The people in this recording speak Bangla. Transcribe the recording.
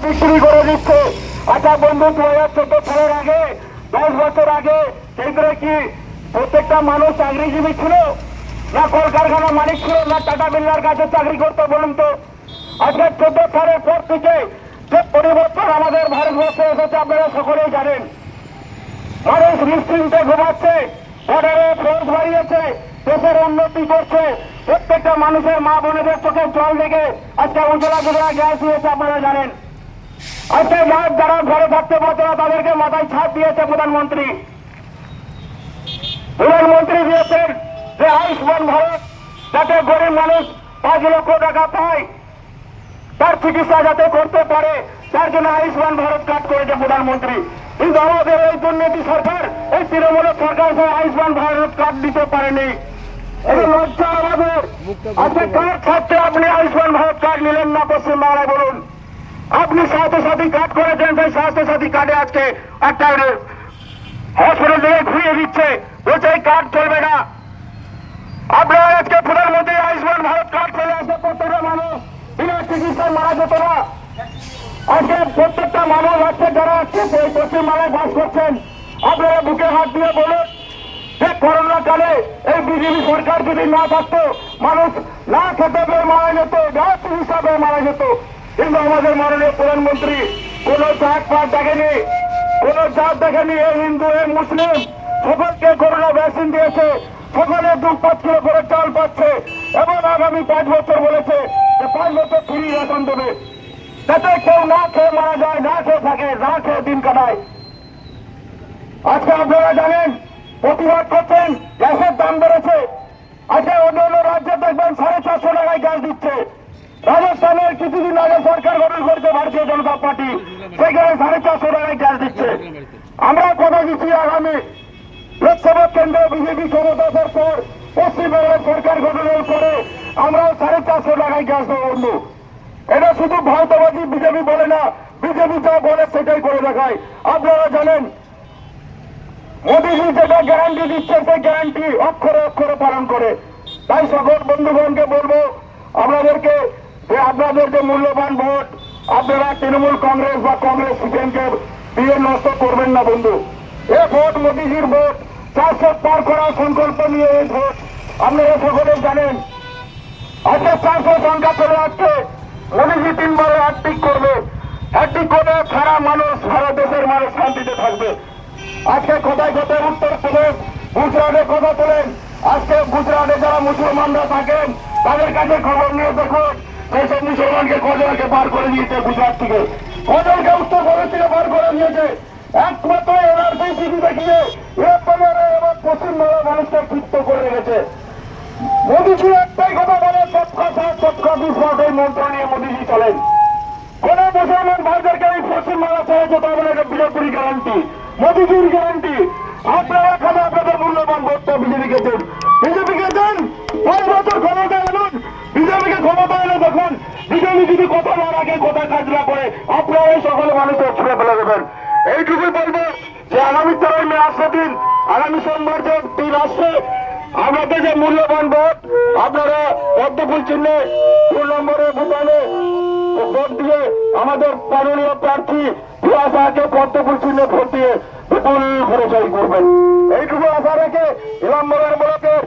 বিক্রি করে দিচ্ছে। আচ্ছা বন্ধু, 2014 সালের আগে 10 বছর আগে কেন্দ্রে কি প্রত্যেকটা মানুষ চাকরিজীবী ছিল, না কলকারখানা মালিক ছিল, না টাটা বিড়লার কাছে চাকরি করতো? বলুন তো। আজকে 14 সালের পর থেকে যে পরিবর্তন আমাদের ভারতবর্ষে এসেছে আপনারা সকলেই জানেন। মানুষ নিশ্চিন্তে ঘুমাচ্ছে, বর্ডারে ফোর্স বাড়িয়েছে, দেশের উন্নতি করছে, প্রত্যেকটা মানুষের মা বোনেদের চোখে জল দেখে আজকে উজ্জ্বলা যোজনা গ্যাস দিয়েছে আপনারা জানেন। আজকে যারা ঘরে থাকতে পারছে না তাদেরকে মাথায় ছাদ দিয়েছে প্রধানমন্ত্রী। প্রধানমন্ত্রী দিয়েছেন যে আয়ুষ্মান ভারত, যাতে গরিব মানুষ 5 লক্ষ টাকা পায়, তার চিকিৎসা যাতে করতে পারে, তার জন্য আয়ুষ্মান ভারত কার্ড করেছে প্রধানমন্ত্রী। কিন্তু আমাদের এই দুর্নীতি সরকার, এই তৃণমূল সরকার সে আয়ুষ্মান ভারত কার্ড দিতে পারেনি। এটা লজ্জা আমাদের। আজকে কার ক্ষেত্রে আপনি আয়ুষ্মান ভারত কার্ড নিলেন না পশ্চিমবাংলায় বলুন? আপনি স্বাস্থ্যসাথী কার্ড করেছেন, সেই স্বাস্থ্যসাথী কার্ডে আজকে একটা হসপিটাল থেকে ঘুরিয়ে দিচ্ছে, বলছে এই কার্ড চলবে না। আপনারা আজকে প্রধানমন্ত্রী আয়ুষ্মান ভারত কার্ড চলে আসবে, প্রত্যেকটা মানুষ বিনা চিকিৎসায় মারা যেত না। আজকে প্রত্যেকটা মানুষ আজকে যারা আজকে পশ্চিমবাংলায় বাস করছেন, আপনারা বুকে হাত দিয়ে বলুন যে করোনা কালে এই বিজেপি সরকার যদি না থাকতো, মানুষ না খেতে পেয়ে মারা যেত, না চিকিৎসা পেয়ে মারা যেত। কিন্তু আমাদের মাননীয় প্রধানমন্ত্রী কোন জাত পাত দেখেনি, কোন জাত দেখেনি। এই হিন্দু, এই মুসলিম সকলকে করোনা ভ্যাকসিন দিয়েছে, সকলে 2-5 কিলো করে চাল পাচ্ছে এবং আগামী 5 বছর বলেছে যে 5 বছর ফ্রি রেশন দেবে, যাতে কেউ না খেয়ে মারা যায়, না খেয়ে থাকে, না খেয়ে দিন কাটায়। আজকে আপনারা জানেন প্রতিবাদ করছেন, গ্যাসের দাম বেড়েছে। আজকে অন্য অন্য রাজ্যে দেখবেন 450 টাকায় গ্যাস দিচ্ছে। রাজস্থানের কিছুদিন আগে সরকার গঠন করেছে ভারতীয় জনতা পার্টি, সেখানে 450 টাকায় গ্যাস দিচ্ছে। আমরা কথা দিচ্ছি আগামী লোকসভা কেন্দ্রে বিজেপি ক্ষমতার পর পশ্চিমবঙ্গের সরকার গঠনের পরে আমরাও 450 টাকায় গ্যাস দেবো বন্ধু। এটা শুধু ভারতবাদী বিজেপি বলে না, বিজেপি যা বলে সেটাই করে দেখায়। আপনারা জানেন মোদীজি যেটা গ্যারান্টি দিচ্ছে, সেই গ্যারান্টি অক্ষরে অক্ষরে পালন করে। তাই সকল বন্ধুগণকে বলবো আপনাদেরকে যে আপনাদের যে মূল্যবান ভোট, আপনারা তৃণমূল কংগ্রেস বা কংগ্রেস সিপিএমকে দিয়ে নষ্ট করবেন না বন্ধু। এ ভোট মোদীজির ভোট, 400 পার করার সংকল্প নিয়ে এই ভোট। আপনারা সকলেই জানেন আজকে 400 সংখ্যা চলে আসছে। মোদীজি 3 বারে হ্যাট্রিক করবে, হ্যাট্রিক করে সারা মানুষ, সারা দেশের মানুষ শান্তিতে থাকবে। আজকে কোথায় কোথায় উত্তরপ্রদেশ, গুজরাটের কথা তোলেন। আজকে গুজরাটে যারা মুসলমানরা থাকেন তাদের কাছে খবর নিয়ে দেখুন, সেইসব মুসলমানকে কজনকে বার করে দিয়েছে গুজরাট থেকে, কজনকে উত্তরপ্রদেশ থেকে বার করে দিয়েছে। একমাত্র এনআরসি চিঠি দেখিয়ে এবার পশ্চিমবঙ্গের মানুষকে ক্ষিপ্ত করে রেখেছে। মোদীজি একটাই কথা বলে, সবকা সাথ সবকা বিশ্বাস, এই মন্ত্র নিয়ে মোদীজি চলেন। কোন মুসলমান ভাইদেরকে এই পশ্চিমবাংলা ছেড়ে যেতে হবে না, এটা বিজেপির গ্যারান্টি, মোদীজির গ্যারান্টি। আপনারা খালি আপনাদের মূল্যবান ভোটটা বিজেপিকে দেন, বিজেপিকে দেন। 5 বছর ক্ষমতা আনুন, বিজেপিকে ক্ষমতা এনে দেখুন বিজেপি যদি কথা না রাখে, কথা কাজ না করে, আপনারা এই সকল মানুষের ছুড়ে ফেলে দেবেন। এইটুকুই বলবো যে আগামী 13 মে আসছে দিন, আগামী সোমবার যে দিন আসছে, আপনাদের যে মূল্যবান ভোট আপনারা পদ্মফুল চিহ্নে 2 নম্বরে বুথানে ভোট দিয়ে আমাদের মাননীয় প্রার্থী প্রিয়াসাকে পদ্মফুল চিহ্নে ভোট দিয়ে বিপুল করে জয়ী করবেন। এইটুকু আশা রেখে ইলামবাজার ব্লকের